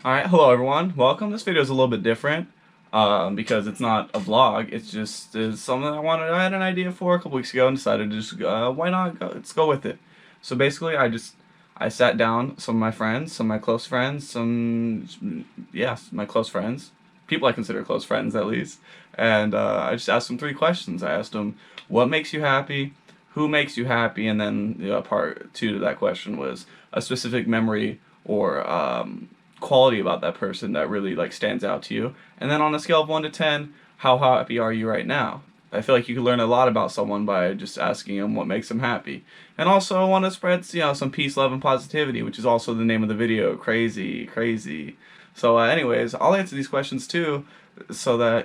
Alright, hello everyone. Welcome. This video is a little bit different because it's not a vlog. It's something I had an idea for a couple weeks ago and decided to just why not go? Let's go with it. So basically, I sat down some of my friends, some of my close friends, my close friends, people I consider close friends at least, and I just asked them 3 questions. I asked them, what makes you happy? Who makes you happy? And then part 2 to that question was a specific memory or quality about that person that really stands out to you. And then on a scale of 1 to 10, how happy are you right now? I feel like you can learn a lot about someone by just asking them what makes them happy. And also I want to spread some peace, love, and positivity, which is also the name of the video. Crazy. So anyways, I'll answer these questions too, so that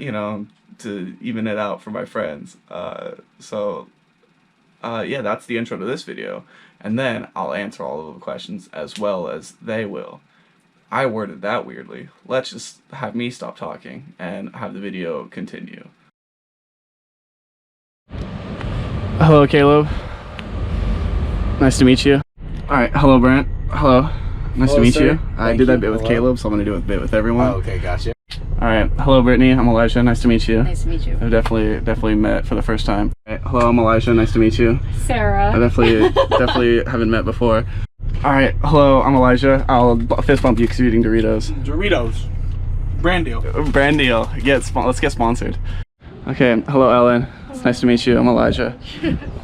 to even it out for my friends. Yeah, that's the intro to this video, and then I'll answer all of the questions as well as they will. I worded that weirdly. Let's just have me stop talking and have the video continue. Hello, Caleb. Nice to meet you. Alright, hello, Brent. Hello. Nice to meet you. I did that bit with Caleb, so I'm going to do a bit with everyone. Oh, okay, gotcha. Alright, hello, Brittany. I'm Elijah. Nice to meet you. Nice to meet you. I've definitely met for the first time. Right, hello, I'm Elijah. Nice to meet you. Sarah. I definitely haven't met before. Alright, hello, I'm Elijah. I'll fist bump you because you're eating Doritos. Doritos. Brand deal. Brand deal. Let's get sponsored. Okay, hello, Ellen. It's nice to meet you. I'm Elijah.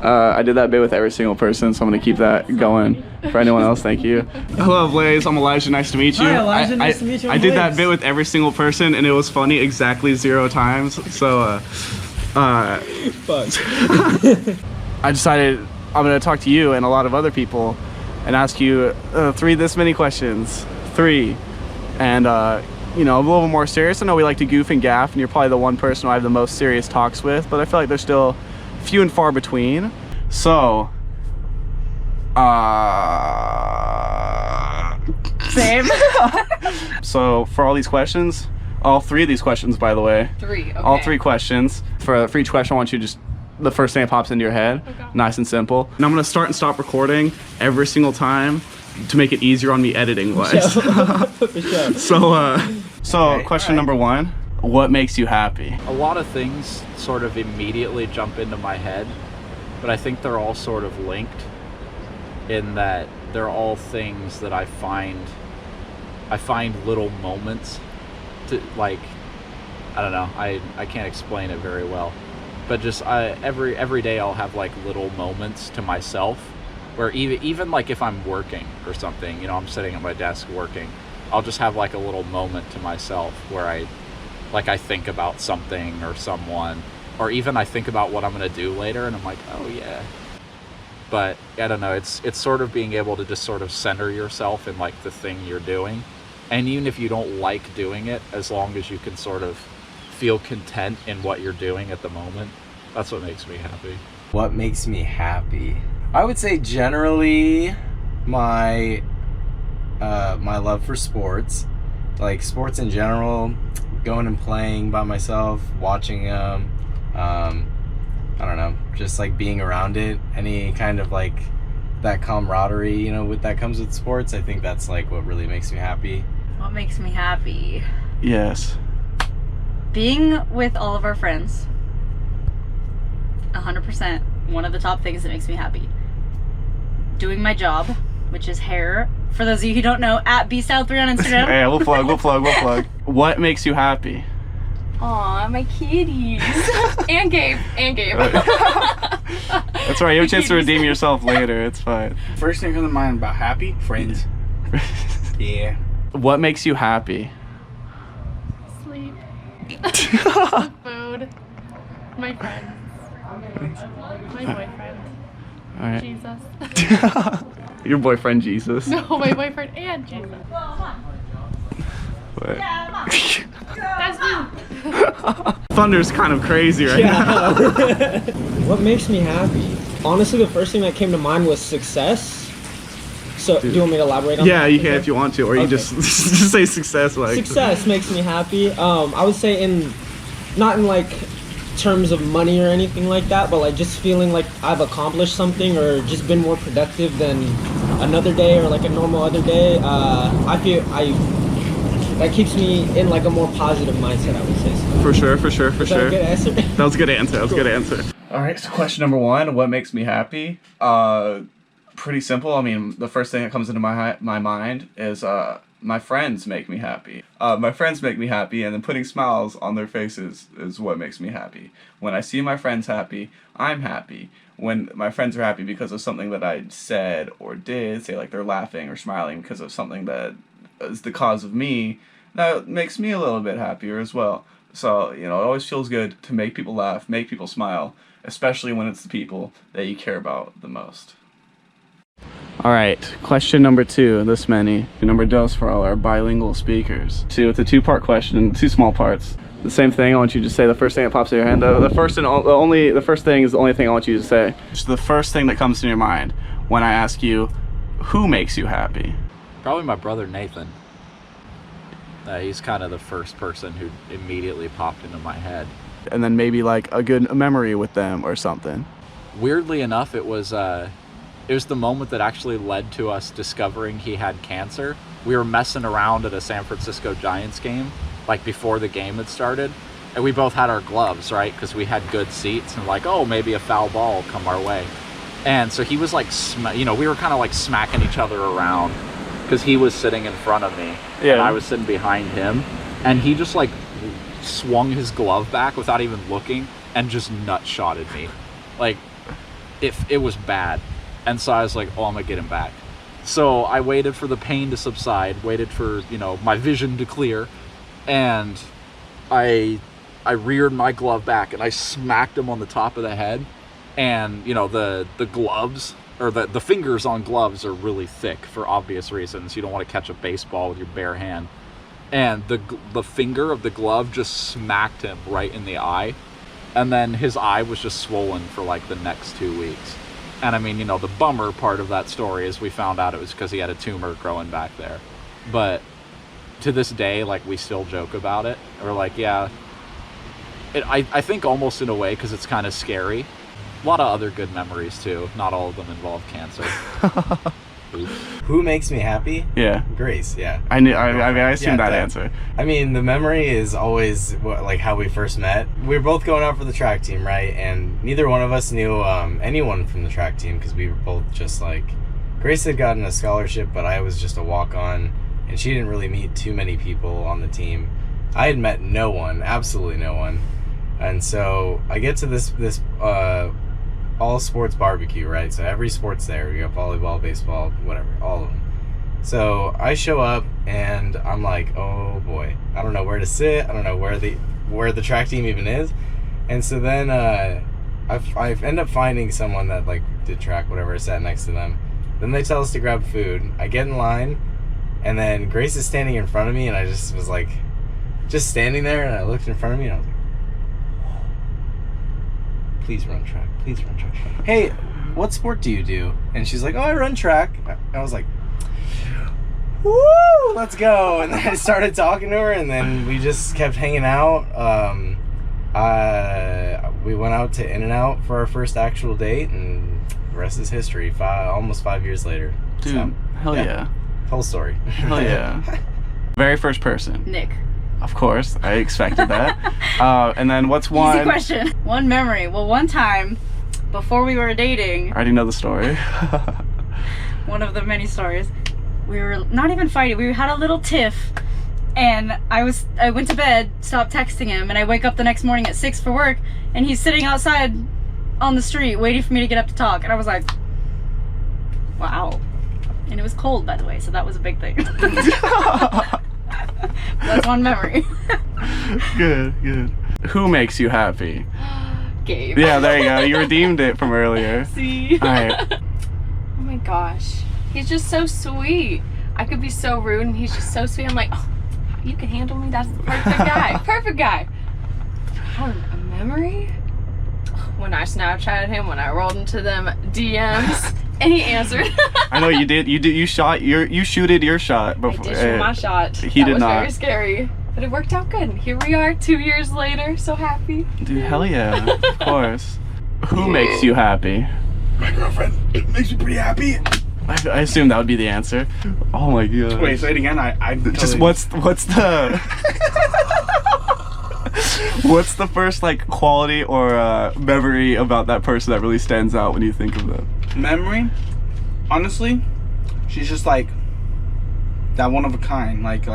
I did that bit with every single person, so I'm going to keep that going. For anyone else, thank you. Hello, Blaze. I'm Elijah. Nice to meet you. Hi, Elijah. Nice to meet you. I did that bit with every single person, and it was funny exactly 0 times. So, Fuck. I decided I'm going to talk to you and a lot of other people and ask you 3 this many questions. 3. And, a little more serious. I know we like to goof and gaff, and you're probably the one person I have the most serious talks with, but I feel like they're still few and far between. So, Same. So for all these questions, all 3 of these questions, by the way. 3, okay. All 3 questions. For each question, I want you to just, the first thing that pops into your head. Okay. Nice and simple. And I'm gonna start and stop recording every single time to make it easier on me editing wise. So question number 1, what makes you happy? A lot of things sort of immediately jump into my head, but I think they're all sort of linked in that they're all things that I find little moments to, like, I don't know, I can't explain it very well, but just every day I'll have like little moments to myself where even like if I'm working or something, I'm sitting at my desk working, I'll just have like a little moment to myself where I think about something or someone, or even I think about what I'm gonna do later and I'm like, oh yeah. But I don't know, it's sort of being able to just sort of center yourself in like the thing you're doing, and even if you don't like doing it, as long as you can sort of feel content in what you're doing at the moment, that's what makes me happy. What makes me happy? I would say generally my love for sports, like sports in general, going and playing by myself, watching them, I don't know, just like being around it, any kind of like that camaraderie, that comes with sports. I think that's like what really makes me happy. What makes me happy? Yes. Being with all of our friends. 100%. One of the top things that makes me happy. Doing my job, which is hair. For those of you who don't know, at bstyle3 on Instagram. Hey, we'll plug. What makes you happy? Aw, my kitties. and Gabe. That's right, you have a chance to redeem yourself later. It's fine. First thing comes to mind about happy? Friends. Yeah. What makes you happy? Sleep. Food. My friends. My boyfriend. All right. Jesus. Your boyfriend Jesus. No, my boyfriend and Jesus. What? That's me. Thunder's kind of crazy right now. What makes me happy? Honestly, the first thing that came to mind was success. So, do you want me to elaborate on that? Yeah, you can if you want to, or you just say success. Success makes me happy. I would say not in like terms of money or anything like that, but like just feeling like I've accomplished something or just been more productive than another day or like a normal other day. I that keeps me in like a more positive mindset, I would say. So. For sure, for sure, for Is that a sure. good answer? That was a good answer. That was a good answer. All right, so question number 1, what makes me happy? Pretty simple. I mean, the first thing that comes into my mind is my friends make me happy. My friends make me happy, and then putting smiles on their faces is what makes me happy. When I see my friends happy, I'm happy. When my friends are happy because of something that I said or did, say like they're laughing or smiling because of something that is the cause of me, that makes me a little bit happier as well. So, you know, it always feels good to make people laugh, make people smile, especially when it's the people that you care about the most. All right, question number 2, this many. Number dos for all our bilingual speakers. It's a 2-part question, 2 small parts. The same thing, I want you to say the first thing that pops in your head. The first thing is the only thing I want you to say. Just the first thing that comes to your mind when I ask you, who makes you happy? Probably my brother Nathan. He's kind of the first person who immediately popped into my head. And then maybe like a good memory with them or something. Weirdly enough, it was the moment that actually led to us discovering he had cancer. We were messing around at a San Francisco Giants game, like before the game had started, and we both had our gloves, right? Because we had good seats, and like, oh, maybe a foul ball will come our way. And so he was like, we were kind of like smacking each other around because he was sitting in front of me, and I was sitting behind him, and he just like swung his glove back without even looking and just nut shotted me. Like, it was bad. And so I was like, oh, I'm gonna get him back. So I waited for the pain to subside, waited for, my vision to clear, and I reared my glove back and I smacked him on the top of the head. And, the gloves, or the fingers on gloves are really thick for obvious reasons. You don't want to catch a baseball with your bare hand. And the finger of the glove just smacked him right in the eye. And then his eye was just swollen for like the next 2 weeks. And I mean, the bummer part of that story is we found out it was because he had a tumor growing back there. But to this day, like, we still joke about it. We're like, yeah, I think almost in a way because it's kind of scary. A lot of other good memories too. Not all of them involve cancer. Who makes me happy? Yeah. Grace, yeah. I assumed that answer. I mean, the memory is always like how we first met. We were both going out for the track team, right? And neither one of us knew anyone from the track team because we were both just like, Grace had gotten a scholarship, but I was just a walk-on, and she didn't really meet too many people on the team. I had met no one, absolutely no one. And so I get to this all sports barbecue, right? So every sport's there. We got volleyball, baseball, whatever, all of them. So I show up and I'm like, oh boy, I don't know where to sit. I don't know where the track team even is. And so then I end up finding someone that like did track, whatever. I sat next to them. Then they tell us to grab food. I get in line, and then Grace is standing in front of me, and I just was like, just standing there, and I looked in front of me, and I was like, please run track. Please run track. Hey, what sport do you do? And she's like, oh, I run track. I was like, woo, let's go. And then I started talking to her, and then we just kept hanging out. We went out to In-N-Out for our first actual date, and the rest is history. Almost 5 years later. Dude, so, hell yeah. Whole story. Hell yeah. Very first person. Nick. Of course, I expected that. And then what's one... Easy question. One memory. Well, one time, before we were dating... I already know the story. One of the many stories. We were not even fighting. We had a little tiff. And I went to bed, stopped texting him, and I wake up the next morning at 6 for work, and he's sitting outside on the street waiting for me to get up to talk. And I was like, wow. And it was cold, by the way, so that was a big thing. That's one memory. Good. Who makes you happy? Gabe. Yeah, there you go. You redeemed it from earlier. See? All right. Oh my gosh. He's just so sweet. I could be so rude and he's just so sweet. I'm like, oh, you can handle me? That's the perfect guy. Perfect guy. A memory? When I Snapchatted him, when I rolled into them DMs, and he answered. I know you did. You shooted your shot before. I did shoot my shot. He did was not. Very scary. But it worked out good. Here we are 2 years later, so happy. Dude, hell yeah. Of course. Who makes you happy? My girlfriend. It makes me pretty happy. I assume that would be the answer. Oh my god. Wait, say it again. I Just totally- what's the what's the first like quality or memory about that person that really stands out when you think of them? memory? Honestly, she's just like that one of a kind, like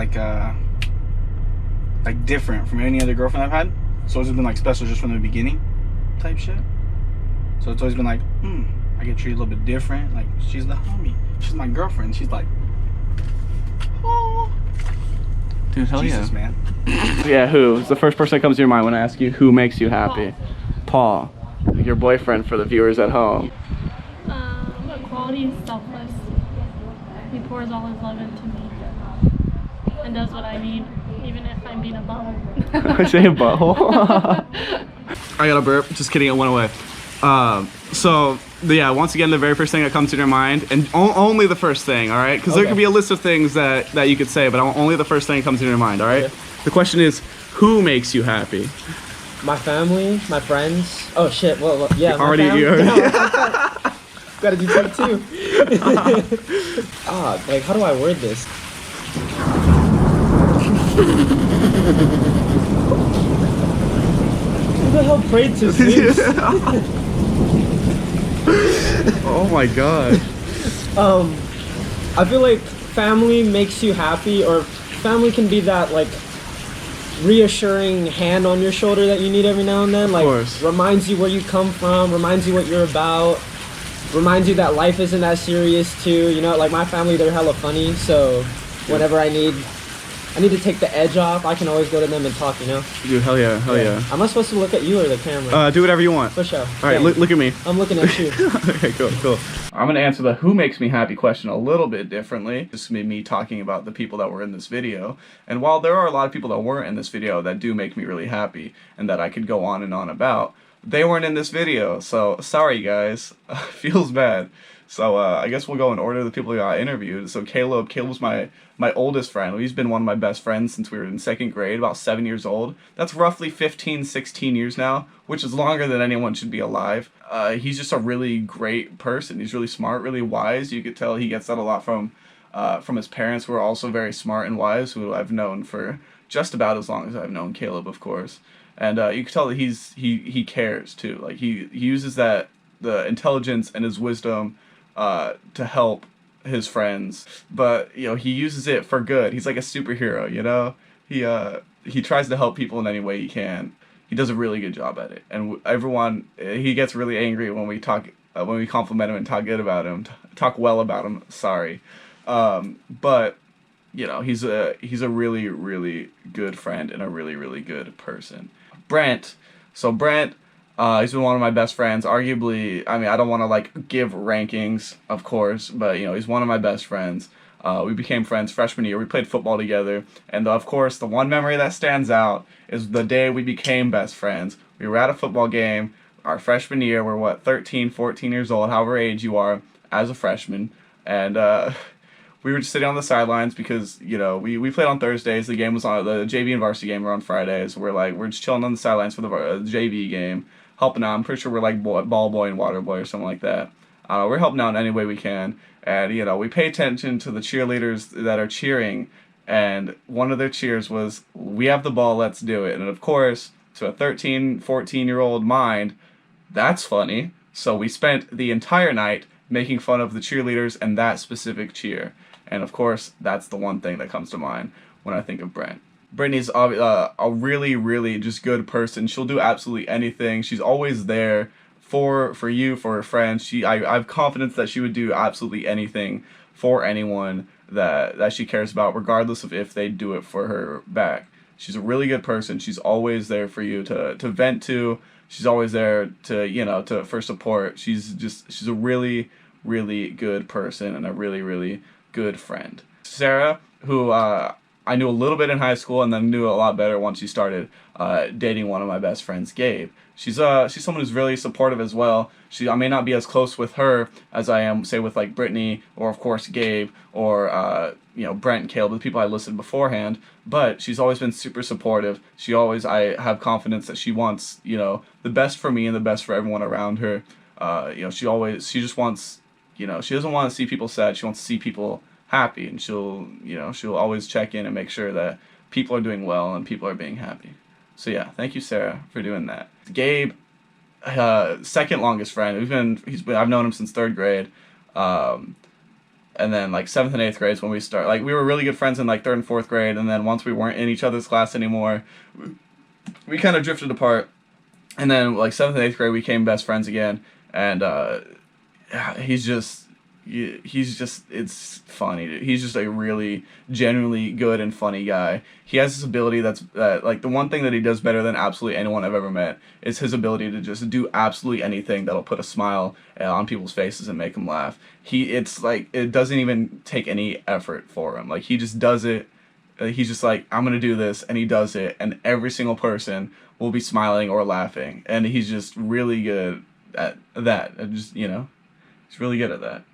different from any other girlfriend I've had. So it's been like special just from the beginning, type shit. So it's always been like, I get treated a little bit different. Like she's the homie, she's my girlfriend. She's like, oh, Dude, hell Jesus, man. Yeah, who? It's the first person that comes to your mind when I ask you who makes you happy. Paul, your boyfriend for the viewers at home. Quality is selfless. He pours all his love into me and does what I need, even if I'm being a butthole. I say a butthole. I got a burp. Just kidding, it went away. Yeah, once again, the very first thing that comes to your mind, and only the first thing, all right? Because there could be a list of things that you could say, but only the first thing that comes to your mind, all right? Okay. The question is, who makes you happy? My family, my friends. Oh shit. Well, yeah. Already, my family. you already. Gotta do that too. Like how do I word this? Who the hell prayed to Zeus? Oh my god. I feel like family makes you happy, or family can be that like reassuring hand on your shoulder that you need every now and then. Like course. reminds you where you come from, reminds you what you're about, reminds you that life isn't that serious too. You know, like my family, they're hella funny, so whenever I need to take the edge off, I can always go to them and talk, you know? Dude, hell yeah, hell yeah. Am I supposed to look at you or the camera? Do whatever you want. For sure. All right, look at me. I'm looking at you. Okay, cool. I'm gonna answer the who makes me happy question a little bit differently. This is me talking about the people that were in this video. And while there are a lot of people that weren't in this video that do make me really happy and that I could go on and on about, they weren't in this video. So sorry guys, feels bad. So I guess we'll go in order of the people who got interviewed. So Caleb's my oldest friend. He's been one of my best friends since we were in 2nd grade, about 7 years old. That's roughly 15, 16 years now, which is longer than anyone should be alive. He's just a really great person. He's really smart, really wise. You could tell he gets that a lot from his parents, who are also very smart and wise, who I've known for just about as long as I've known Caleb, of course. And you can tell that he cares too. Like he uses the intelligence and his wisdom to help his friends, but you know, he uses it for good. He's like a superhero, you know. He tries to help people in any way he can. He does a really good job at it, and he gets really angry when we compliment him and talk good about him, talk well about him. Sorry, but you know, he's a really, really good friend and a really, really good person. Brent. So Brent. He's been one of my best friends, arguably. I mean, I don't want to like give rankings, of course, but you know, he's one of my best friends. We became friends freshman year. We played football together, and of course, the one memory that stands out is the day we became best friends. We were at a football game our freshman year. We're 13, 14 years old, however age you are as a freshman, and we were just sitting on the sidelines because, you know, we played on Thursdays. The game was on the JV and varsity game were on Fridays. We're just chilling on the sidelines for the JV game, helping out. I'm pretty sure we're like ball boy and water boy or something like that. We're helping out in any way we can. And, you know, we pay attention to the cheerleaders that are cheering. And one of their cheers was, "We have the ball, let's do it." And of course, to a 13, 14-year-old mind, that's funny. So we spent the entire night making fun of the cheerleaders and that specific cheer. And of course, that's the one thing that comes to mind when I think of Brent. Brittany's a really, really just good person. She'll do absolutely anything. She's always there for you, for her friends. I have confidence that she would do absolutely anything for anyone that she cares about, regardless of if they do it for her back. She's a really good person. She's always there for you to vent to. She's always there for support. She's a really, really good person and a really, really good friend. Sarah, who I knew a little bit in high school and then knew a lot better once she started dating one of my best friends, Gabe. She's someone who's really supportive as well. I may not be as close with her as I am, say, with like Brittany or of course Gabe or Brent and Caleb, the people I listed beforehand. But she's always been super supportive. I have confidence that she wants the best for me and the best for everyone around her. She just wants you know, she doesn't want to see people sad. She wants to see people happy, and she'll always check in and make sure that people are doing well and people are being happy. So yeah, thank you, Sarah, for doing that. Gabe, second longest friend. I've known him since 3rd grade. And then like 7th and 8th grade is when we start. Like we were really good friends in like 3rd and 4th grade, and then once we weren't in each other's class anymore, we kind of drifted apart. And then like 7th and 8th grade, we became best friends again. And it's funny, dude. He's just a really genuinely good and funny guy. He has this ability that's like the one thing that he does better than absolutely anyone I've ever met is his ability to just do absolutely anything that'll put a smile on people's faces and make them laugh. It's like it doesn't even take any effort for him. Like he just does it. He's just like, I'm gonna do this, and he does it, and every single person will be smiling or laughing, and he's just really good at that. He's really good at that.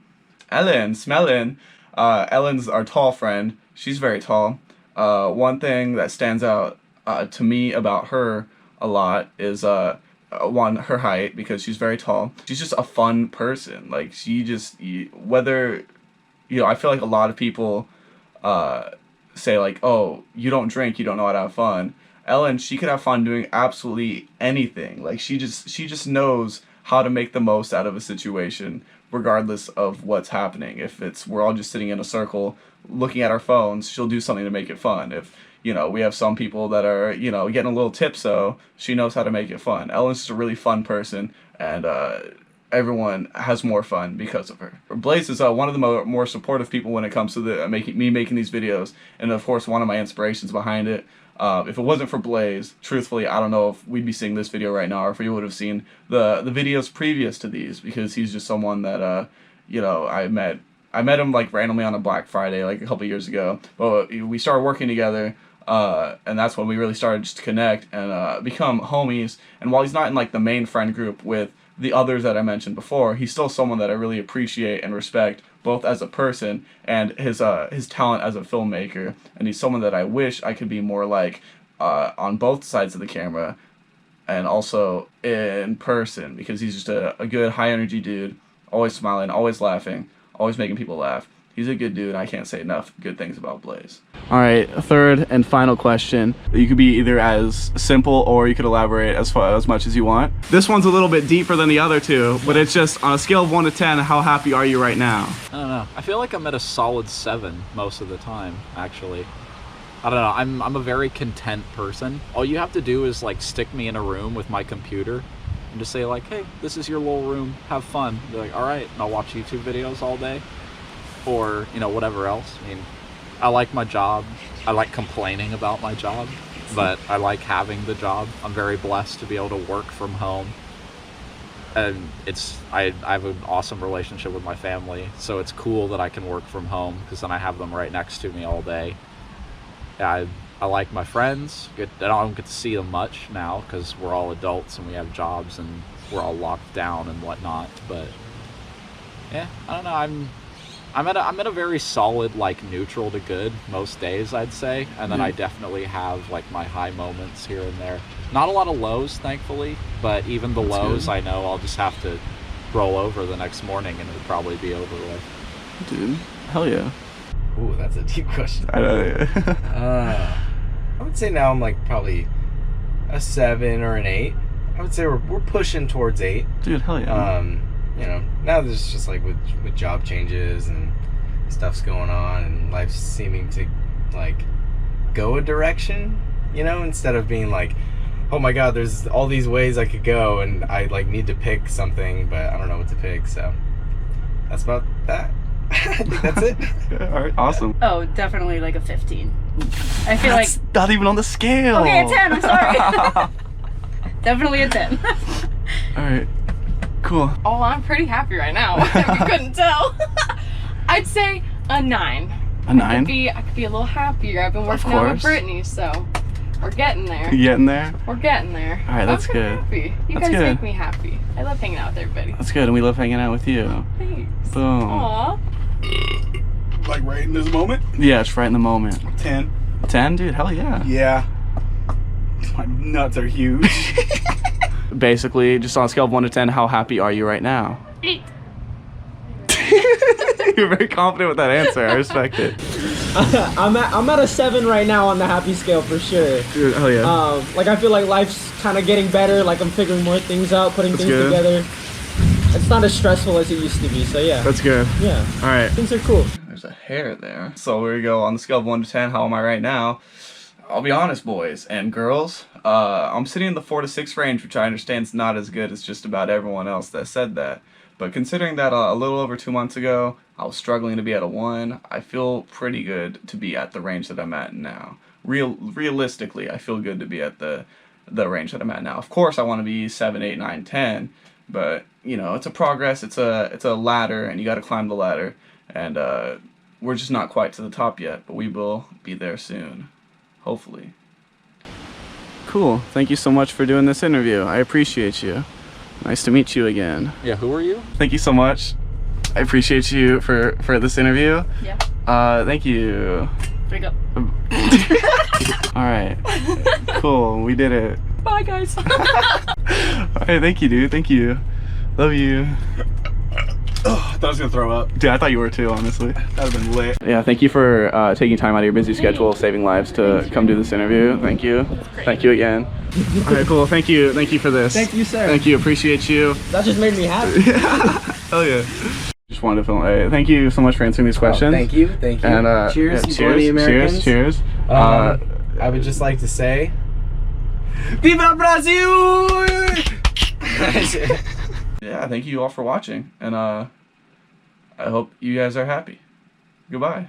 Ellen, Smellin. Ellen's our tall friend. She's very tall. One thing that stands out to me about her a lot is her height, because she's very tall. She's just a fun person. Like I feel like a lot of people say like, oh, you don't drink, you don't know how to have fun. Ellen, she could have fun doing absolutely anything. Like she just knows how to make the most out of a situation, regardless of what's happening. If we're all just sitting in a circle looking at our phones, she'll do something to make it fun. If, we have some people that are, getting a little tipso, she knows how to make it fun. Ellen's just a really fun person, and everyone has more fun because of her. Blaze is one of the more supportive people when it comes to making these videos, and of course one of my inspirations behind it. If it wasn't for Blaze, truthfully, I don't know if we'd be seeing this video right now, or if we would have seen the videos previous to these, because he's just someone that, I met him like randomly on a Black Friday like a couple years ago, but we started working together, and that's when we really started just to connect and become homies. And while he's not in like the main friend group with the others that I mentioned before, he's still someone that I really appreciate and respect, both as a person and his talent as a filmmaker. And he's someone that I wish I could be more like on both sides of the camera and also in person, because he's just a good high energy dude, always smiling, always laughing, always making people laugh. He's a good dude, and I can't say enough good things about Blaze. All right, third and final question. You could be either as simple or you could elaborate as much as you want. This one's a little bit deeper than the other two, but it's just on a scale of 1 to 10, how happy are you right now? I don't know. I feel like I'm at a solid 7 most of the time, actually. I don't know. I'm a very content person. All you have to do is like stick me in a room with my computer and just say like, hey, this is your little room, have fun. They're like, all right, and I'll watch YouTube videos all day. Or, whatever else. I mean, I like my job. I like complaining about my job, but I like having the job. I'm very blessed to be able to work from home. And I have an awesome relationship with my family, so it's cool that I can work from home, because then I have them right next to me all day. I like my friends. I don't get to see them much now, because we're all adults and we have jobs and we're all locked down and whatnot. But yeah, I don't know. I'm at a very solid, like, neutral to good most days, I'd say. And then I definitely have like my high moments here and there. Not a lot of lows, thankfully, but even the lows, I know I'll just have to roll over the next morning and it'll probably be over with. Dude, hell yeah. Ooh, that's a deep question. I know. I would say now I'm like probably a 7 or an 8. I would say we're pushing towards 8. Dude, hell yeah. Now there's just like with job changes and stuff's going on and life's seeming to like go a direction, instead of being like, oh my god, there's all these ways I could go and I like need to pick something, but I don't know what to pick. So that's about that. I think that's it. All right, awesome. Oh, definitely like a 15. I feel that's like not even on the scale. Okay, a 10. I'm sorry. Definitely a 10. All right. Cool. Oh, I'm pretty happy right now. If you couldn't tell. I'd say a 9. A 9? I could be a little happier. I've been working out with Brittany, so we're getting there. You getting there? We're getting there. All right, that's I'm good. Happy. You that's guys good. make me happy. I love hanging out with everybody. That's good, and we love hanging out with you. Thanks. Boom. Aw. Like right in this moment? Yeah, it's right in the moment. 10. 10, dude? Hell yeah. Yeah. My nuts are huge. Basically, just on a scale of 1 to 10, how happy are you right now? 8. You're very confident with that answer. I respect it. I'm at a 7 right now on the happy scale for sure. Dude, hell yeah. Like I feel like life's kind of getting better. Like I'm figuring more things out, putting That's things good. together. It's not as stressful as it used to be. So yeah, That's good. yeah, All right. things are cool. There's a hair there. So here we go. On the scale of 1 to 10, how am I right now? I'll be honest, boys and girls. I'm sitting in the 4 to 6 range, which I understand is not as good as just about everyone else that said that. But considering that a little over 2 months ago, I was struggling to be at a 1, I feel pretty good to be at the range that I'm at now. Realistically, I feel good to be at the range that I'm at now. Of course, I want to be 7, 8, 9, 10, but you know, it's a progress. It's a ladder, and you got to climb the ladder. And we're just not quite to the top yet, but we will be there soon, hopefully. Cool. Thank you so much for doing this interview. I appreciate you. Nice to meet you again. Yeah, who are you? Thank you so much. I appreciate you for this interview. Yeah. Thank you. Break up. All right. Cool. We did it. Bye, guys. All right. Thank you, dude. Thank you. Love you. Oh, I thought I was gonna throw up. Dude, I thought you were too, honestly. That'd have been lit. Yeah, thank you for taking time out of your busy schedule, saving lives to come do this interview. Thank you. Thank you again. All right, cool. Thank you. Thank you for this. Thank you, sir. Thank you. Appreciate you. That just made me happy. Hell yeah. Just wanted to film. Thank you so much for answering these questions. Thank you. And cheers, yeah, you bloody Americans. Cheers. I would just like to say, Viva Brazil! Yeah, thank you all for watching, and I hope you guys are happy. Goodbye.